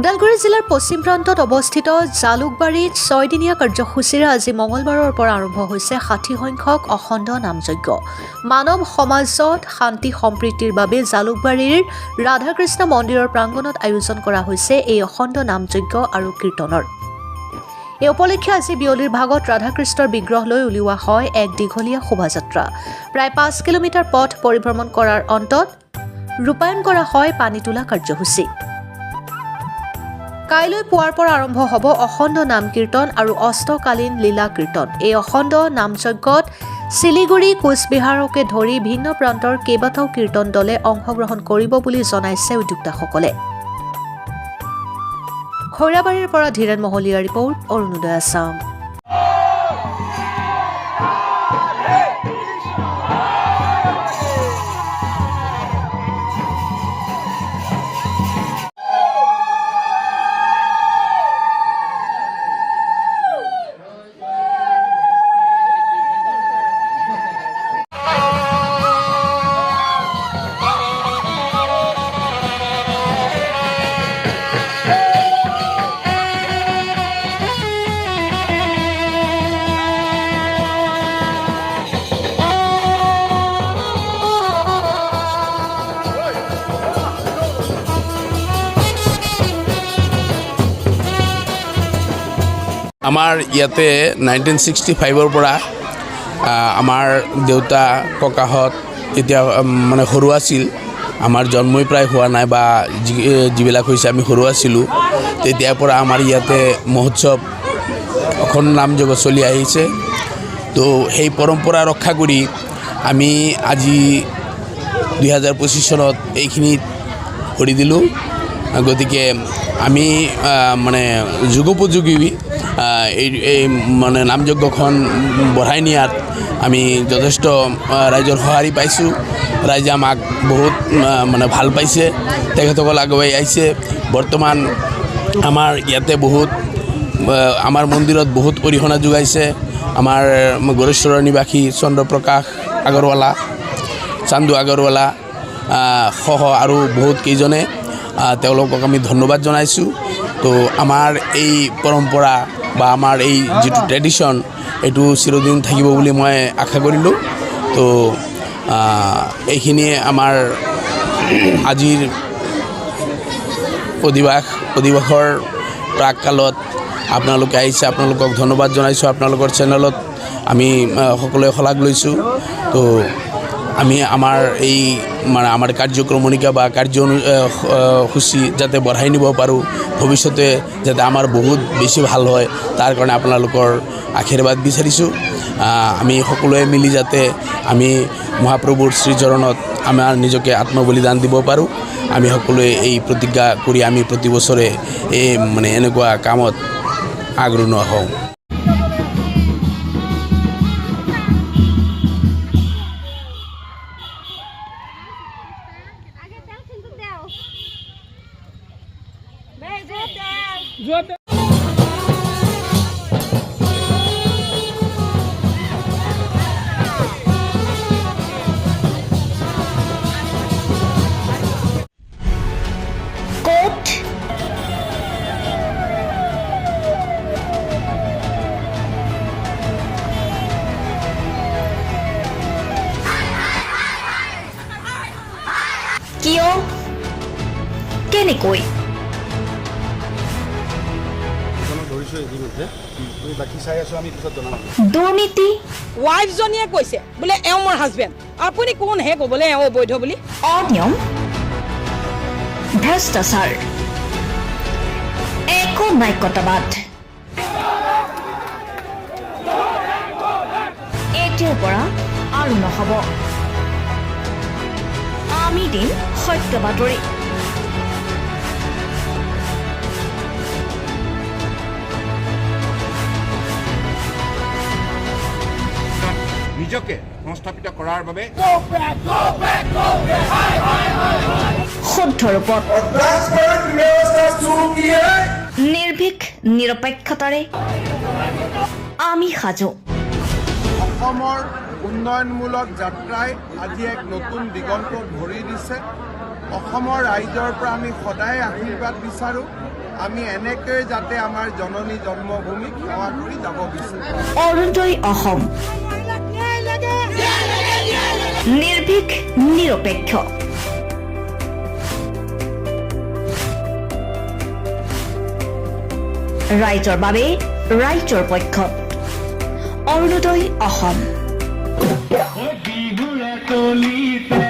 ওদালগুৰি জিলাৰ পশ্চিম প্ৰান্তত অৱস্থিত জালুকবাৰীত 6 দিনীয়া কাৰ্যসূচীৰে আজি মঙলবাৰৰ পৰা আৰম্ভ হৈছে 60 সংখ্যক অখণ্ড নামযজ্ঞ। মানৱ সমাজত শান্তি সম্প্ৰীতিৰ বাবে জালুকবাৰীৰ ৰাধাকৃষ্ণ মন্দিৰৰ প্ৰাংগণত আয়োজন কৰা হৈছে এই অখণ্ড নামযজ্ঞ আৰু কীৰ্তনৰ। এই উপলক্ষে আজি বিয়লিৰ ভাগত ৰাধাকৃষ্ণৰ বিগ্ৰহ লৈ উলিওৱা হয় এক দীঘলীয়া শোভাযাত্ৰা। প্ৰায় 5 কিলোমিটাৰ পথ পৰিভ্ৰমণ কৰাৰ অন্তত ৰূপায়ণ কৰা হয় পানী তোলা কাৰ্যসূচী। কাইলৈ পুৱাৰ পৰা আৰম্ভ হ'ব অখণ্ড নাম কীৰ্তন আৰু অষ্টকালীন লীলা কীৰ্তন। এই অখণ্ড নামযজ্ঞত শিলিগুৰি, কোচবিহাৰকে ধৰি ভিন্ন প্ৰান্তৰ কেইবাটাও কীৰ্তন দলে অংশগ্ৰহণ কৰিব বুলি জনাইছে উদ্যোক্তাসকলে। খৈৰাবাৰীৰ পৰা ধীৰেন মহলীয়াৰ ৰিপৰ্ট, অৰুণোদয় আছাম। আমাৰ ইয়াতে 1965ৰ পৰা আমাৰ দেউতা ককাহঁত এতিয়া মানে সৰু আছিল, আমাৰ জন্মই প্ৰায় হোৱা নাই বা যিবিলাক হৈছে আমি সৰু আছিলোঁ, তেতিয়াৰ পৰা আমাৰ ইয়াতে মহোৎসৱ অখণ্ড নামযজ্ঞ চলি আহিছে। তো সেই পৰম্পৰা ৰক্ষা কৰি আমি আজি 2025 চনত এইখিনিত কৰি দিলোঁ। গতিকে আমি মানে যুগোপযোগী এই মানে নামযজ্ঞখন বঢ়াই নিয়াত আমি যথেষ্ট ৰাইজৰ সঁহাৰি পাইছোঁ। ৰাইজে আমাক বহুত মানে ভাল পাইছে, তেখেতসকল আগুৱাই আহিছে। বৰ্তমান আমাৰ ইয়াতে বহুত আমাৰ মন্দিৰত বহুত অৰিহণা যোগাইছে। আমাৰ গৰেশ্বৰৰ নিবাসী চন্দ্ৰপ্ৰকাশ আগৰৱালা, চান্দু আগৰৱালা সহ আৰু বহুত কেইজনে, তেওঁলোকক আমি ধন্যবাদ জনাইছোঁ। তো আমাৰ এই পৰম্পৰা বা আমাৰ এই যিটো ট্ৰেডিশ্যন, এইটো চিৰদিন থাকিব বুলি মই আশা কৰিলোঁ। তো এইখিনিয়ে আমাৰ আজিৰ অধিবাসৰ প্ৰাককালত আপোনালোকে আহিছে, আপোনালোকক ধন্যবাদ জনাইছোঁ। আপোনালোকৰ চেনেলত আমি সকলোৱে শলাগ লৈছোঁ। তো আমি আমাৰ এই মানে আমাৰ কাৰ্যক্ৰমণিকা বা কাৰ্যসূচী যাতে বঢ়াই নিব পাৰোঁ, ভৱিষ্যতে যাতে আমাৰ বহুত বেছি ভাল হয়, তাৰ কাৰণে আপোনালোকৰ আশীৰ্বাদ বিচাৰিছোঁ। আমি সকলোৱে মিলি যাতে আমি মহাপ্ৰভুৰ শ্ৰীচৰণত আমাৰ নিজকে আত্মবলিদান দিব পাৰোঁ, আমি সকলোৱে এই প্ৰতিজ্ঞা কৰি আমি প্ৰতি বছৰে এই মানে এনেকুৱা কামত আগৰণুৱা হওঁ। কিয় কেনেকৈ দুৰ্নীতি? ৱাইফজনীয়ে কৈছে বোলে এওঁ মোৰ হাজবেণ্ড, আপুনি কোন হে ক'বলৈ এওঁ অবৈধ বুলি? অনিয়ম, ভ্ৰষ্টাচাৰ, একনায়কতাবাদ, এতিয়াৰ পৰা আৰু নহ'ব। আমি দিম সত্য বাতৰি। নিজকে সংস্থাপিত কৰাৰ বাবে শুদ্ধ ৰূপত নিৰ্ভীক নিৰপেক্ষতাৰে আমি সাজু। অসমৰ উন্নয়নমূলক যাত্ৰাই আজি এক নতুন দিগন্ত ভৰি দিছে। অসমৰ ৰাইজৰ পৰা আমি সদায় আশীৰ্বাদ বিচাৰোঁ আমি এনেকৈ যাতে আমাৰ জননী জন্মভূমিক সেৱা কৰি যাব বিচাৰোঁ। অৰুণোদয় অসম নিৰ্ভীক নিৰপেক্ষ ৰাইজৰ বাবে ৰাইজৰ পক্ষত অৰুণোদয় অসম বিহুৰে চলিছে